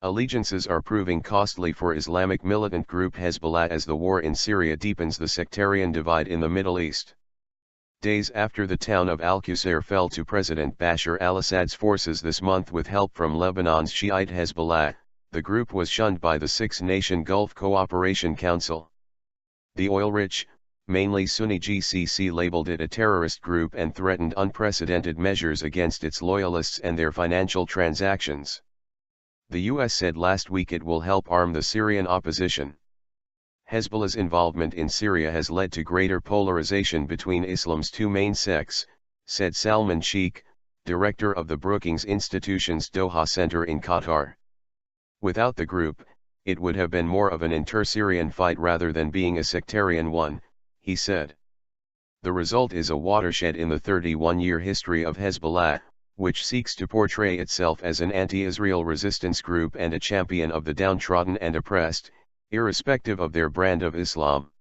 Allegiances are proving costly for Islamic militant group Hezbollah as the war in Syria deepens the sectarian divide in the Middle East. Days after the town of al-Qusair fell to President Bashar al-Assad's forces this month with help from Lebanon's Shiite Hezbollah, the group was shunned by the six-nation Gulf Cooperation Council. The oil-rich, mainly Sunni GCC labeled it a terrorist group and threatened unprecedented measures against its loyalists and their financial transactions. The U.S. said last week it will help arm the Syrian opposition. Hezbollah's involvement in Syria has led to greater polarization between Islam's two main sects, said Salman Shaikh, director of the Brookings Institution's Doha Center in Qatar. Without the group, it would have been more of an inter-Syrian fight rather than being a sectarian one, he said. The result is a watershed in the 31-year history of Hezbollah, which seeks to portray itself as an anti-Israel resistance group and a champion of the downtrodden and oppressed, irrespective of their brand of Islam.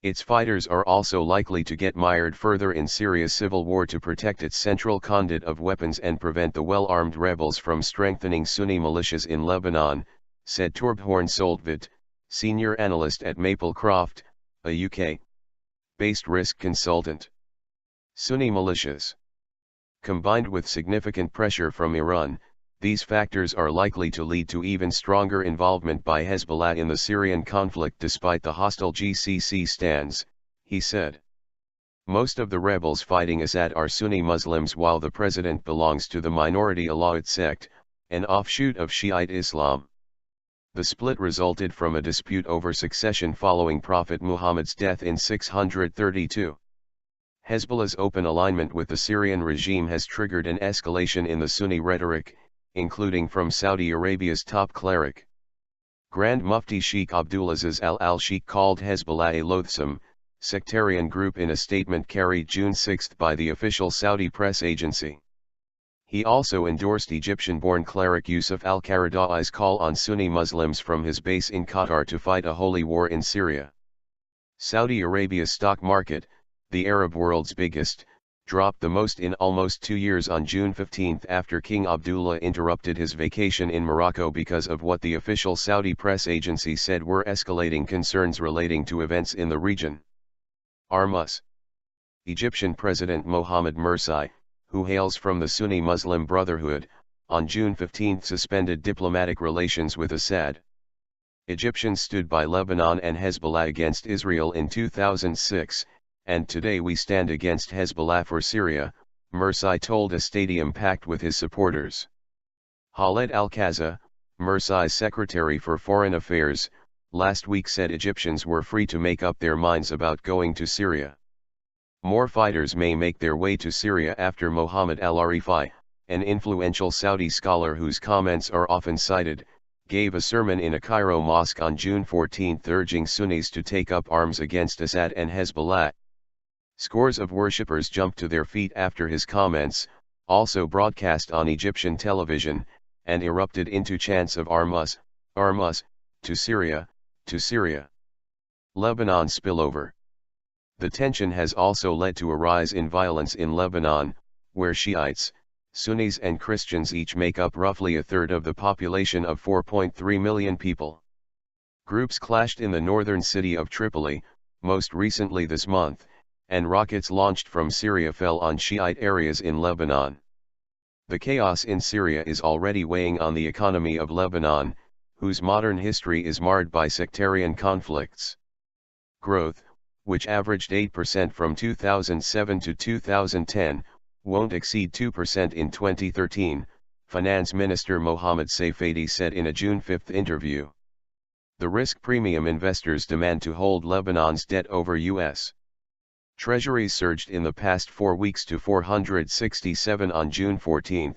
Its fighters are also likely to get mired further in Syria's civil war to protect its central conduit of weapons and prevent the well-armed rebels from strengthening Sunni militias in Lebanon, said Torbjorn Soltvedt, senior analyst at Maplecroft, a UK-based risk consultant. Sunni militias. Combined with significant pressure from Iran, these factors are likely to lead to even stronger involvement by Hezbollah in the Syrian conflict despite the hostile GCC stance, he said. Most of the rebels fighting Assad are Sunni Muslims while the president belongs to the minority Alawite sect, an offshoot of Shiite Islam. The split resulted from a dispute over succession following Prophet Muhammad's death in 632. Hezbollah's open alignment with the Syrian regime has triggered an escalation in the Sunni rhetoric, including from Saudi Arabia's top cleric. Grand Mufti Sheikh Abdulaziz al-Sheikh called Hezbollah a loathsome, sectarian group in a statement carried June 6 by the official Saudi press agency. He also endorsed Egyptian-born cleric Yusuf al-Qaradai's call on Sunni Muslims from his base in Qatar to fight a holy war in Syria. Saudi Arabia's stock market, the Arab world's biggest, dropped the most in almost 2 years on June 15 after King Abdullah interrupted his vacation in Morocco because of what the official Saudi press agency said were escalating concerns relating to events in the region. Armas. Egyptian President Mohamed Morsi, who hails from the Sunni Muslim Brotherhood, on June 15 suspended diplomatic relations with Assad. Egyptians stood by Lebanon and Hezbollah against Israel in 2006, and today we stand against Hezbollah for Syria, Morsi told a stadium packed with his supporters. Khaled al-Qaza, Morsi's secretary for foreign affairs, last week said Egyptians were free to make up their minds about going to Syria. More fighters may make their way to Syria after Mohammed al-Arifi, an influential Saudi scholar whose comments are often cited, gave a sermon in a Cairo mosque on June 14 urging Sunnis to take up arms against Assad and Hezbollah. Scores of worshippers jumped to their feet after his comments, also broadcast on Egyptian television, and erupted into chants of Armas, Armas, to Syria, to Syria. Lebanon spillover. The tension has also led to a rise in violence in Lebanon, where Shiites, Sunnis and Christians each make up roughly a third of the population of 4.3 million people. Groups clashed in the northern city of Tripoli, most recently this month, and rockets launched from Syria fell on Shiite areas in Lebanon. The chaos in Syria is already weighing on the economy of Lebanon, whose modern history is marred by sectarian conflicts. Growth, which averaged 8% from 2007 to 2010, won't exceed 2% in 2013, Finance Minister Mohammed Seyfedi said in a June 5 interview. The risk premium investors demand to hold Lebanon's debt over U.S. Treasuries surged in the past 4 weeks to 467 on June 14,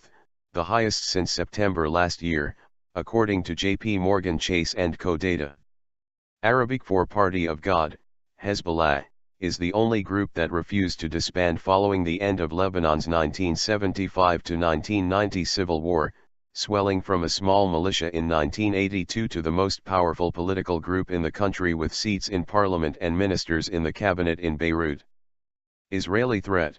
the highest since September last year, according to J.P. Morgan Chase & Co. data. Arabic for Party of God, Hezbollah, is the only group that refused to disband following the end of Lebanon's 1975-1990 civil war, swelling from a small militia in 1982 to the most powerful political group in the country with seats in parliament and ministers in the cabinet in Beirut. Israeli threat.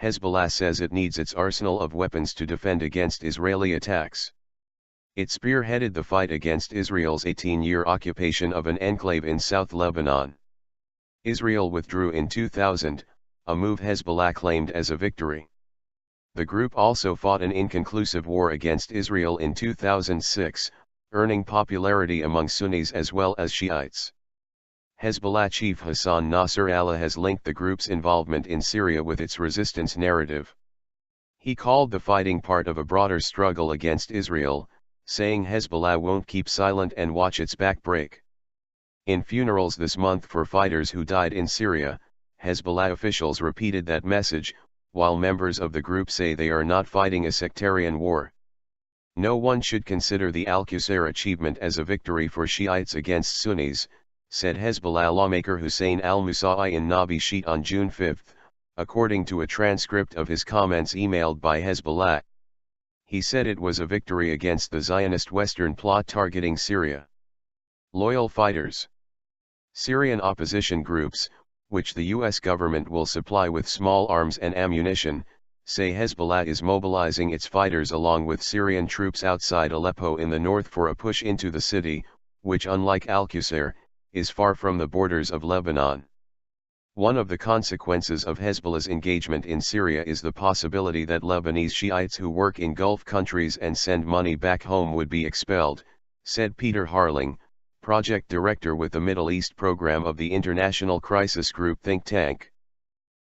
Hezbollah says it needs its arsenal of weapons to defend against Israeli attacks. It spearheaded the fight against Israel's 18-year occupation of an enclave in South Lebanon. Israel withdrew in 2000, a move Hezbollah claimed as a victory. The group also fought an inconclusive war against Israel in 2006, earning popularity among Sunnis as well as Shiites. Hezbollah chief Hassan Nasrallah has linked the group's involvement in Syria with its resistance narrative. He called the fighting part of a broader struggle against Israel, saying Hezbollah won't keep silent and watch its back break. In funerals this month for fighters who died in Syria, Hezbollah officials repeated that message, while members of the group say they are not fighting a sectarian war. No one should consider the al-Qusair achievement as a victory for Shiites against Sunnis, said Hezbollah lawmaker Hussein al-Musa'i in Nabi Sheet on June 5, according to a transcript of his comments emailed by Hezbollah. He said it was a victory against the Zionist Western plot targeting Syria. Loyal fighters. Syrian opposition groups, which the U.S. government will supply with small arms and ammunition, say Hezbollah is mobilizing its fighters along with Syrian troops outside Aleppo in the north for a push into the city, which unlike al-Qusair, is far from the borders of Lebanon. One of the consequences of Hezbollah's engagement in Syria is the possibility that Lebanese Shiites who work in Gulf countries and send money back home would be expelled, said Peter Harling, project director with the Middle East program of the International Crisis Group think tank.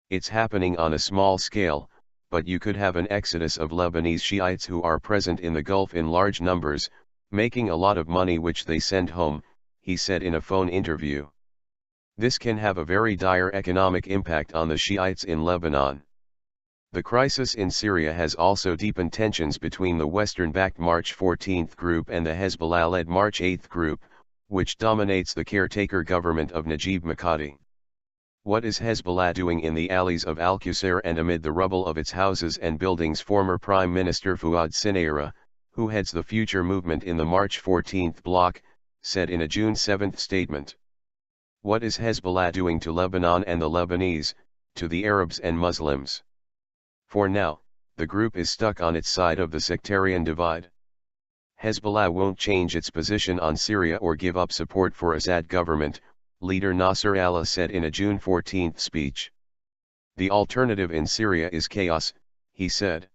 It's happening on a small scale, but you could have an exodus of Lebanese Shiites who are present in the Gulf in large numbers, making a lot of money which they send home, he said in a phone interview. This can have a very dire economic impact on the Shiites in Lebanon. The crisis in Syria has also deepened tensions between the Western-backed March 14 group and the Hezbollah-led March 8 group, which dominates the caretaker government of Najib Mikati. What is Hezbollah doing in the alleys of al-Qusair and amid the rubble of its houses and buildings? Former Prime Minister Fuad Sinayra, who heads the Future Movement in the March 14 bloc, said in a June 7 statement. What is Hezbollah doing to Lebanon and the Lebanese, to the Arabs and Muslims? For now, the group is stuck on its side of the sectarian divide. Hezbollah won't change its position on Syria or give up support for Assad government, leader Nasrallah said in a June 14 speech. The alternative in Syria is chaos, he said.